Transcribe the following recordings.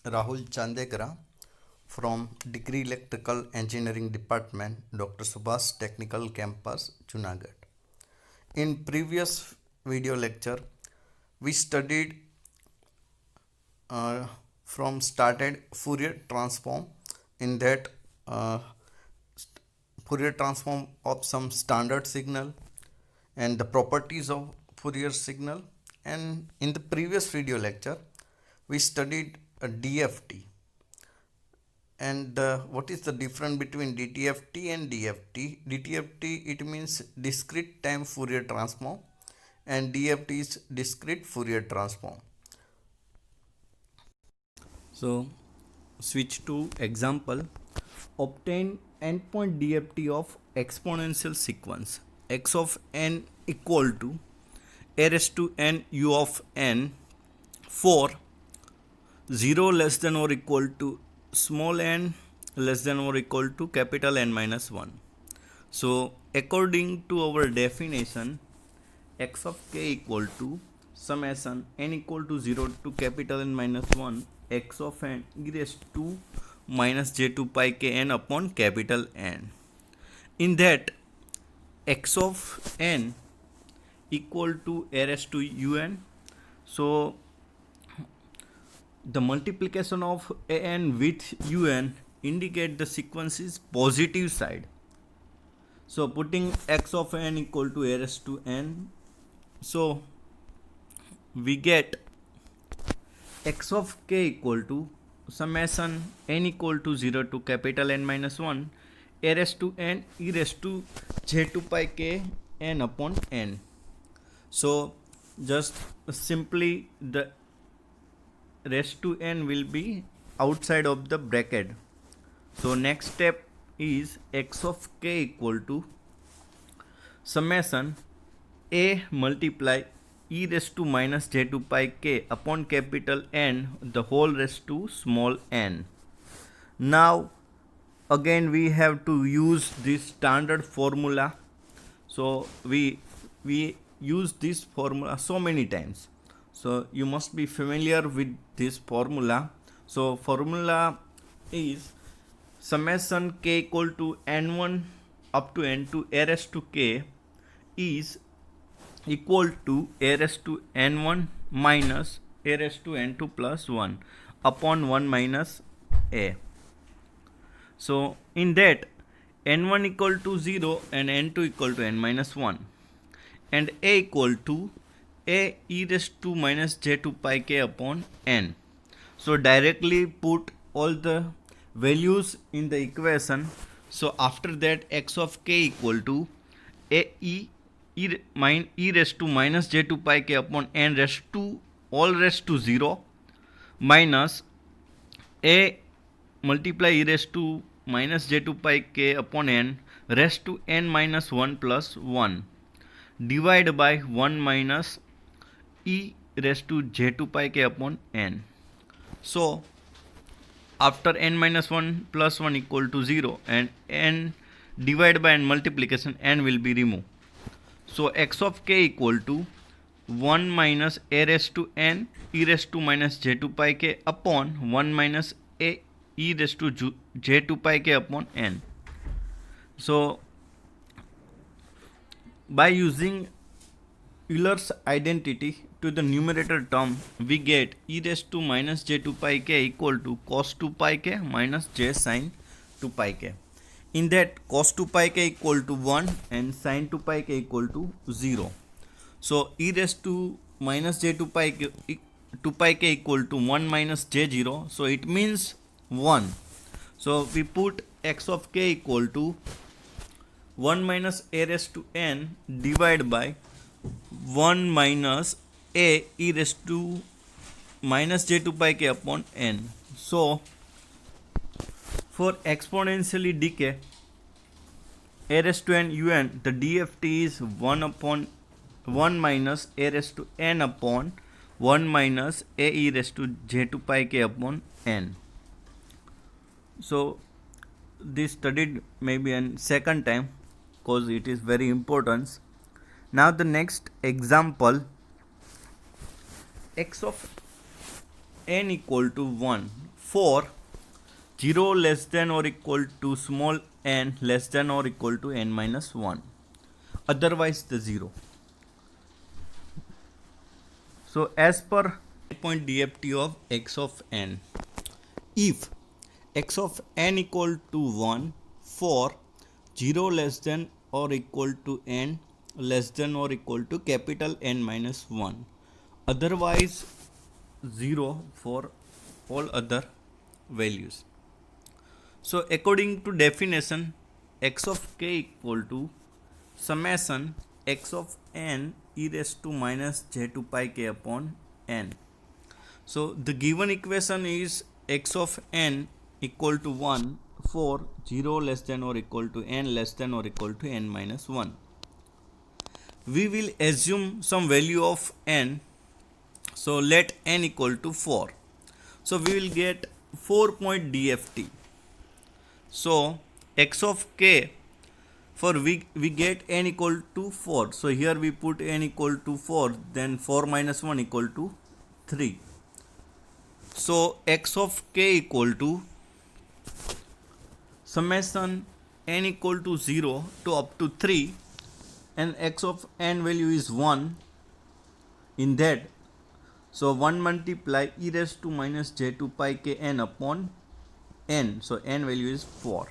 Rahul Chandegra from Degree Electrical Engineering Department, Dr. Subhas Technical Campus, Junagadh. In previous video lecture, we studied from started Fourier transform. In that, uh, Fourier transform of some standard signal and the properties of Fourier signal. And in the previous video lecture, we studied a DFT. And what is the difference between DTFT and DFT? DTFT, it means discrete time Fourier transform, and DFT is discrete Fourier transform. So switch to example. Obtain endpoint DFT of exponential sequence x of n equal to a raised to n u of n for 0 less than or equal to small n less than or equal to capital N minus 1. So according to our definition, x of k equal to summation n equal to 0 to capital N minus 1 x of n e raised to minus j2 pi k n upon capital N. In that, x of n equal to a raised to un. So the multiplication of an with un indicate the sequence is positive side. So putting x of n equal to a raised to n, so we get x of k equal to summation n equal to 0 to capital N minus 1 a raised to n e raised to j2 pi k n upon n. So just simply the raised to n will be outside of the bracket. So next step is x of k equal to summation a multiply e raised to minus j2 pi k upon capital N the whole raised to small n. Now again we have to use this standard formula. So we use this formula so many times. So you must be familiar with this formula. So formula is summation k equal to n1 up to n2 a raised to k is equal to a raised to n1 minus a raised to n2 plus 1 upon 1 minus a. So in that, n1 equal to 0 and n2 equal to n minus 1 and a equal to a e raised to minus j2 pi k upon n. So directly put all the values in the equation. So after that, x of k equal to a e raised to minus j2 pi k upon n raised to all raised to 0 minus a multiply e raised to minus j2 pi k upon n raised to n minus 1 plus 1 divided by 1 minus e raised to j2 pi k upon n. So after n minus 1 plus 1 equal to 0 and n divided by n multiplication, n will be removed. So x of k equal to 1 minus a raised to n e raised to minus j2 pi k upon 1 minus a e raised to j2 pi k upon n. So by using Euler's identity to the numerator term, we get e raised to minus j2 pi k equal to cos 2 pi k minus j sin 2 pi k. In that, cos 2 pi k equal to 1 and sin 2 pi k equal to 0. So e raised to minus j2 pi k, 2 pi k equal to 1 minus j0. So it means 1. So we put x of k equal to 1 minus a raised to n divided by 1 minus a e raised to minus j2 pi k upon n. So for exponentially decay a raised to n un, the DFT is 1 upon 1 minus a raised to n upon 1 minus a e raised to j2 pi k upon n. So this studied maybe in second time because it is very important. Now the next example, x of n equal to 1 for 0 less than or equal to small n less than or equal to n minus 1. Otherwise the 0. So as per point DFT of x of n, if x of n equal to 1 for 0 less than or equal to n less than or equal to capital N minus 1, otherwise 0 for all other values. So according to definition, x of k equal to summation x of n e raised to minus j2 pi k upon n. So the given equation is x of n equal to 1 for 0 less than or equal to n less than or equal to n minus 1. We will assume some value of n. So let n equal to 4. So we will get 4 point DFT. So x of k, for we get n equal to 4. So here we put n equal to 4, then 4 minus 1 equal to 3. So x of k equal to summation n equal to 0 to up to 3, and x of n value is 1 in that. So 1 multiply e raised to minus j2 pi k n upon n. So n value is 4.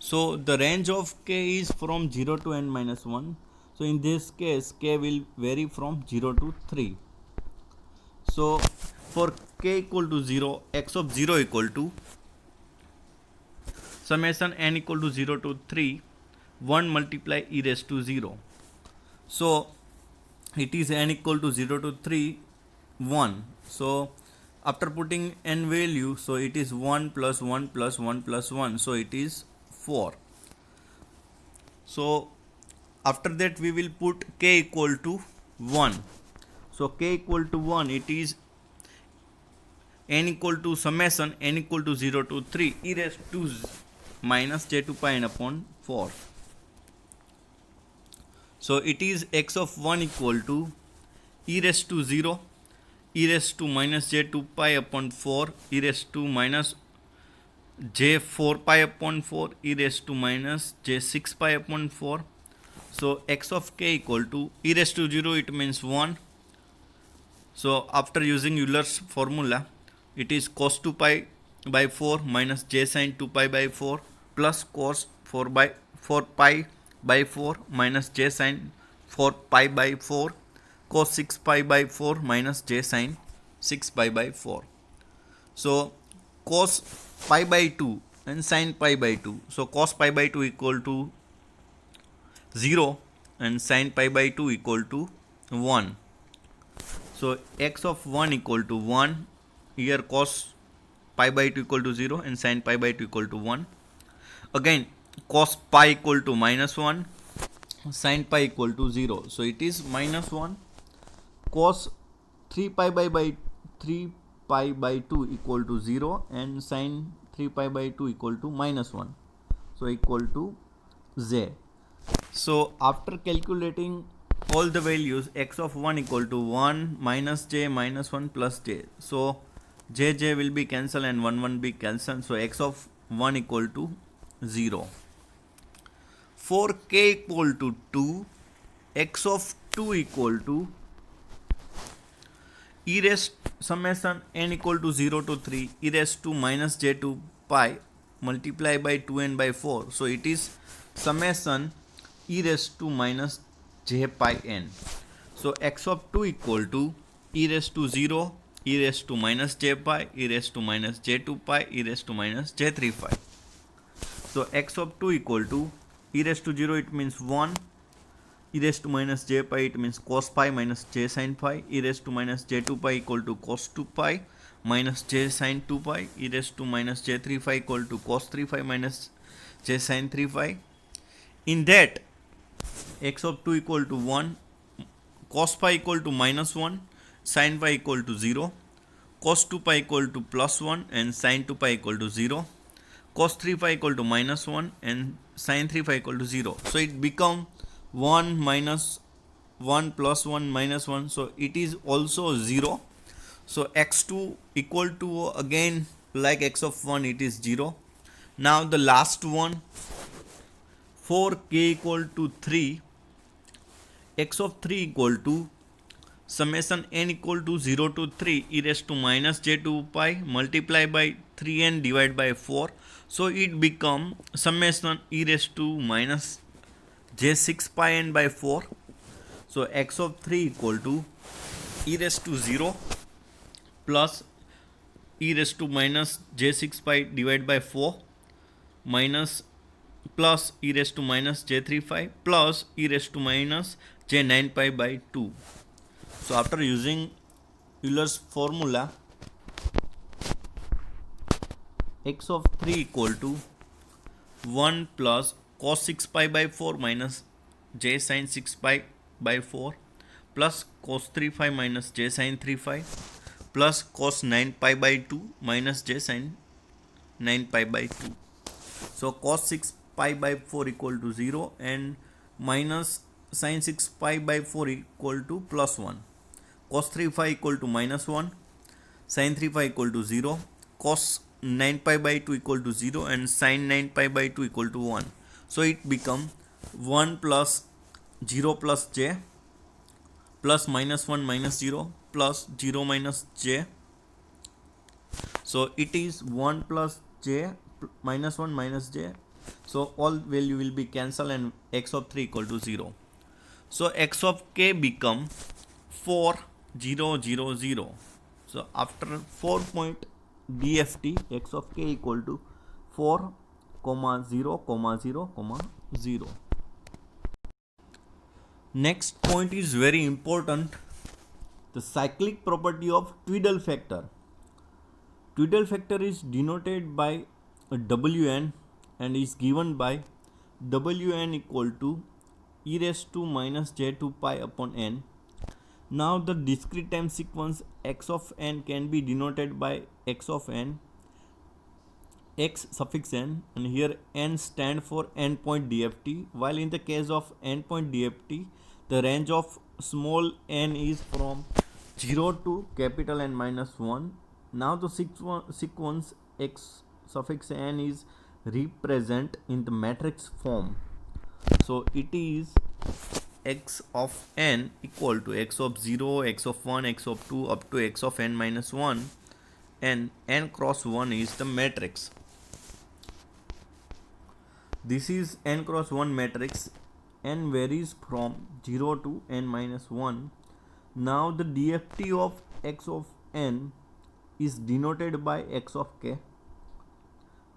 So the range of k is from 0 to n minus 1. So in this case k will vary from 0 to 3. So for k equal to 0, x of 0 equal to summation n equal to 0 to 3, 1 multiply e raised to 0. So it is n equal to 0 to 3, 1. So after putting n value, so it is 1 plus 1 plus 1 plus 1. So it is 4. So after that we will put k equal to 1. So k equal to 1, it is n equal to summation n equal to 0 to 3 e raised to minus j2 pi n upon 4. So it is x of 1 equal to e raised to 0 e raised to minus j2 pi upon 4 e raised to minus j4 pi upon 4 e raised to minus j6 pi upon 4. So x of k equal to e raised to 0, it means 1. So after using Euler's formula, it is cos 2 pi by 4 minus j sin 2 pi by 4 plus cos 4 pi by 4 minus j sin 4 pi by 4 cos 6 pi by 4 minus j sin 6 pi by 4. So cos pi by 2 and sin pi by 2. So cos pi by 2 equal to 0 and sin pi by 2 equal to 1. So x of 1 equal to 1. Here cos pi by 2 equal to 0 and sin pi by 2 equal to 1. Again cos pi equal to minus 1, sin pi equal to 0. So it is minus 1. Cos 3 pi by 3 pi by 2 equal to 0 and sin 3 pi by 2 equal to minus 1. So equal to z. So after calculating all the values, x of 1 equal to 1 minus j minus 1 plus j. So j will be cancelled and 1 be cancelled. So x of 1 equal to 0. For k equal to 2, x of 2 equal to e raised summation n equal to 0 to 3 e raised to minus j2 pi multiply by 2n by 4. So it is summation e raised to minus j pi n. So x of 2 equal to e raised to 0 e raised to minus j pi e raised to minus j2 pi e raised to minus j3 pi. So x of 2 equal to e raised to 0, it means 1, e raised to minus j pi, it means cos pi minus j sin pi, e raised to minus j2 pi equal to cos 2 pi minus j sin 2 pi, e raised to minus j3 pi equal to cos 3 pi minus j sin 3 pi. In that, x of 2 equal to 1, cos pi equal to minus 1, sin pi equal to 0, cos 2 pi equal to plus 1 and sin 2 pi equal to 0, cos 3 pi equal to minus 1 and sin 3 pi equal to 0. So it become 1 minus 1 plus 1 minus 1. So it is also 0. So x2 equal to again like x of 1 it is 0. Now the last one for k equal to 3, x of 3 equal to summation n equal to 0 to 3 e raised to minus j 2 pi multiply by 3n divided by 4. So it become summation e raised to minus j 6 pi n by 4. So x of 3 equal to e raised to 0 plus e raised to minus j 6 pi divided by 4 minus plus e raised to minus j 3 pi plus e raised to minus j 9 pi by 2. So after using Euler's formula, x of 3 equal to 1 plus cos 6 pi by 4 minus j sin 6 pi by 4 plus cos 3 pi minus j sin 3 pi plus cos 9 pi by 2 minus j sin 9 pi by 2. So cos 6 pi by 4 equal to 0 and minus sin 6 pi by 4 equal to plus 1. Cos 3 pi equal to minus 1, sin 3 pi equal to 0, cos 9 pi by 2 equal to 0 and sin 9 pi by 2 equal to 1. So it become 1 plus 0 plus j plus minus 1 minus 0 plus 0 minus j. So it is 1 plus j minus 1 minus j. So all value will be cancelled and x of 3 equal to 0. So x of k become 4 0 0 0. So after 4 point DFT, x of k equal to 4 comma 0 comma 0 comma 0. Next point is very important, the cyclic property of Twiddle factor. Twiddle factor is denoted by Wn and is given by Wn equal to e raised to minus j2 pi upon n. Now the discrete time sequence x of n can be denoted by x of n, x suffix n, and here n stand for n point DFT, while in the case of n point DFT the range of small n is from 0 to capital N minus 1. Now the sequence x suffix n is represent in the matrix form. So it is x of n equal to x of 0, x of 1, x of 2 up to x of n minus 1, and n cross 1 is the matrix. This is n cross 1 matrix. N varies from 0 to n minus 1. Now the DFT of x of n is denoted by x of k.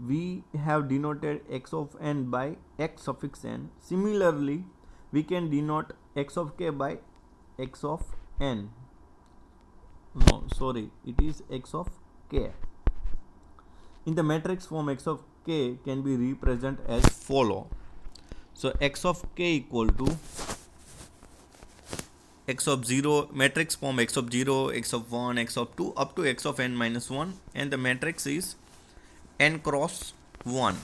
We have denoted x of n by x suffix n. Similarly, we can denote x of k by x of n. No, sorry, it is x of k. In the matrix form, x of k can be represented as follow. So x of k equal to x of 0, matrix form x of 0, x of 1, x of 2 up to x of n minus 1, and the matrix is n cross 1.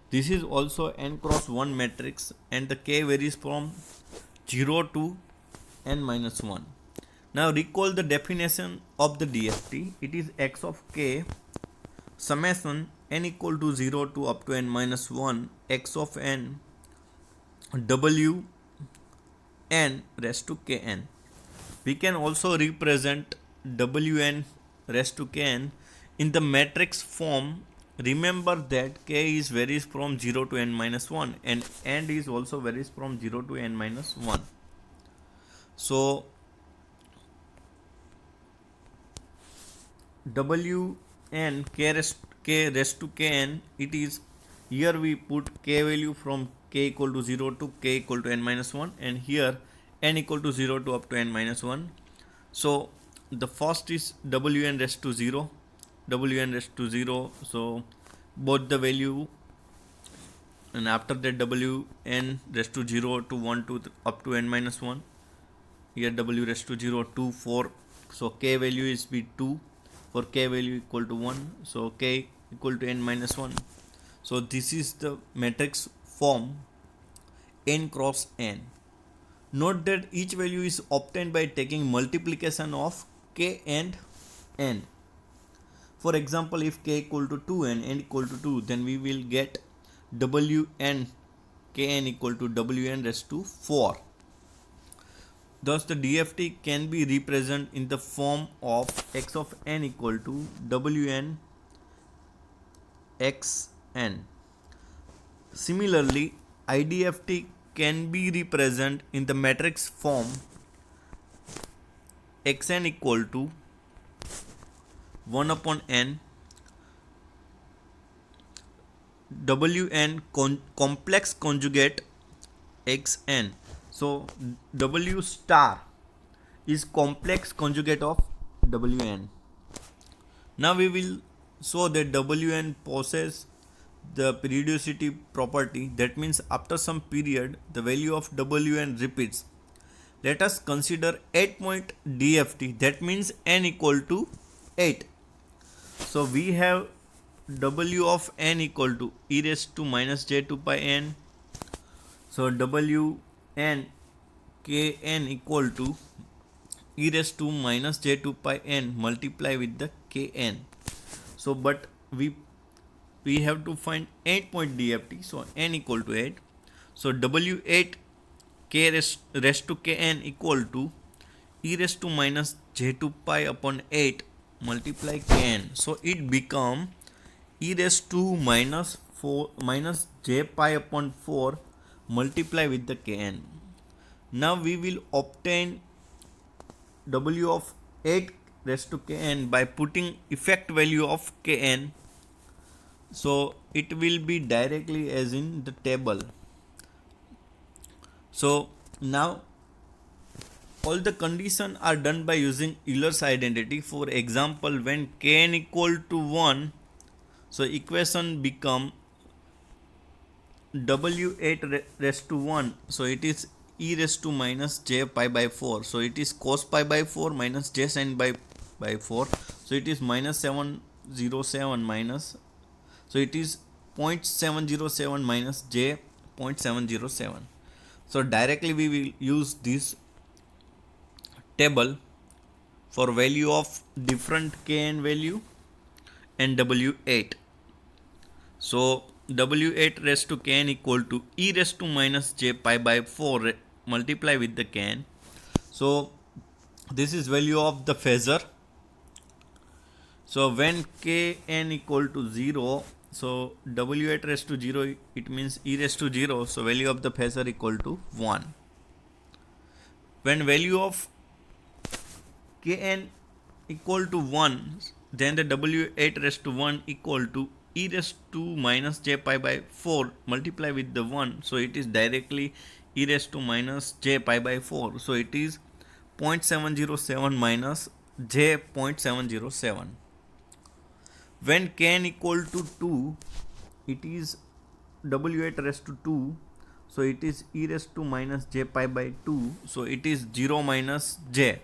This is also n cross 1 matrix and the k varies from 0 to n minus 1. Now recall the definition of the DFT. It is x of k summation n equal to 0 to up to n minus 1 x of n w n raised to kn. We can also represent wn raised to kn in the matrix form. Remember that k is varies from 0 to n minus 1 and n is also varies from 0 to n minus 1. So wn k raised to kn, it is here we put k value from k equal to 0 to k equal to n minus 1 and here n equal to 0 to up to n minus 1. So the first is wn raised to 0, wn raised to 0, so both the value, and after that wn raised to 0 to 1 to up to n minus 1, here w raised to 0 2 4, so k value is be 2 for k value equal to 1, so k equal to n minus 1. So this is the matrix form n cross n. Note that each value is obtained by taking multiplication of k and n. For example, if k equal to 2 and n equal to 2, then we will get wn kn equal to wn raised to 4. Thus, the DFT can be represented in the form of x of n equal to wn xn. Similarly, IDFT can be represented in the matrix form xn equal to 1 upon n wn complex conjugate xn. So w star is complex conjugate of wn. Now we will show that wn possesses the periodicity property. That means after some period the value of wn repeats. Let us consider 8-point DFT. That means n equal to 8. So we have w of n equal to e raised to minus j2 pi n. So wn kn equal to e raised to minus j2 pi n multiply with the kn. So but we have to find 8-point DFT. So n equal to 8. So w8 k raised to kn equal to e raised to minus j2 pi upon 8 multiply kn. So it become e raised to minus j pi upon 4 multiply with the kn. Now we will obtain w of 8 raised to kn by putting effect value of kn. So it will be directly as in the table. So now all the conditions are done by using Euler's identity. For example, when kn equal to 1, so equation become w8 raised to 1. So it is e raised to minus j pi by 4. So it is cos pi by 4 minus j sin by 4. So it is minus 707 minus. So it is 0.707 minus j 0.707. So directly we will use this table for value of different kn value and w8. So w8 raised to kn equal to e raised to minus j pi by 4 multiply with the kn. So this is value of the phasor. So when kn equal to 0, so w8 raised to 0, it means e raised to 0. So value of the phasor equal to 1. When value of kn equal to 1, then the w8 raised to 1 equal to e raised to minus j pi by 4 multiply with the 1. So it is directly e raised to minus j pi by 4. So it is 0.707 minus j 0.707. When kn equal to 2, it is w8 raised to 2. So it is e raised to minus j pi by 2. So it is 0 minus j.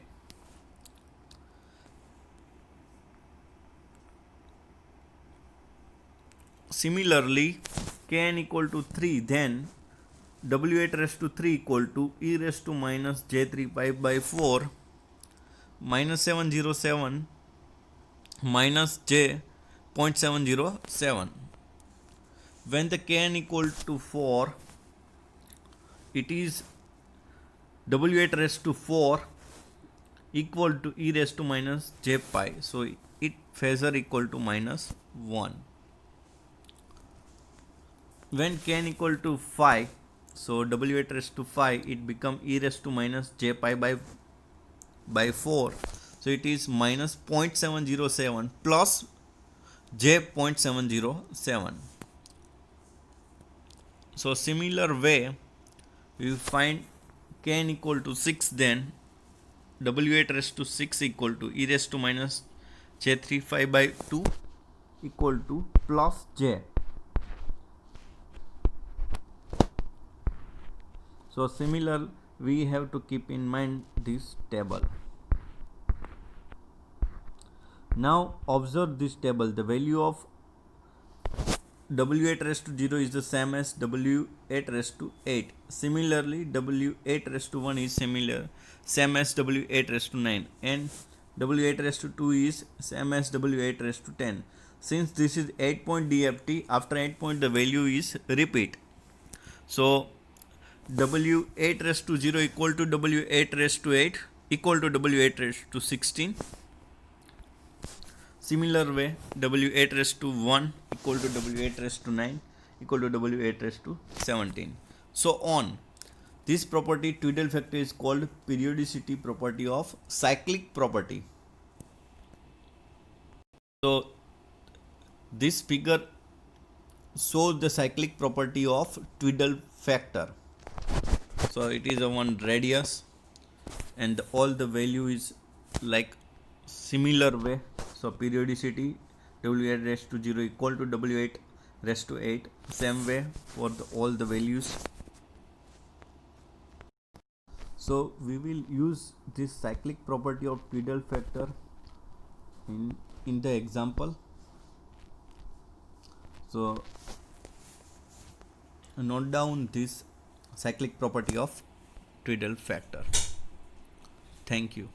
Similarly, kn equal to 3, then w8 raised to 3 equal to e raised to minus j3 pi by 4 minus 707 minus j 0.707. When the kn equal to 4, it is w8 raised to 4 equal to e raised to minus j pi. So it phasor equal to minus 1. When kn equal to 5, so w8 raised to 5, it become e raised to minus j pi by 4. So it is minus 0.707 plus j 0.707. So similar way, we find kn equal to 6, then w8 raised to 6 equal to e raised to minus j35 by 2 equal to plus j. So similar, we have to keep in mind this table. Now observe this table. The value of w8 raised to 0 is the same as w8 raised to 8. Similarly, w8 raised to 1 is same as w8 raised to 9. And W8 raised to 2 is same as W8 raised to 10. Since this is 8 point DFT, after 8 point the value is repeat. So W8 raised to 0 equal to W8 raised to 8 equal to W8 raised to 16. Similar way, W8 raised to 1 equal to W8 raised to 9 equal to W8 raised to 17. So on. This property, twiddle factor, is called periodicity property of cyclic property. So this figure shows the cyclic property of twiddle factor. So it is a one radius and all the value is like similar way. So periodicity W8 raised to 0 equal to W8 raised to 8, same way for all the values. So we will use this cyclic property of twiddle factor in the example. So note down this cyclic property of twiddle factor. Thank you.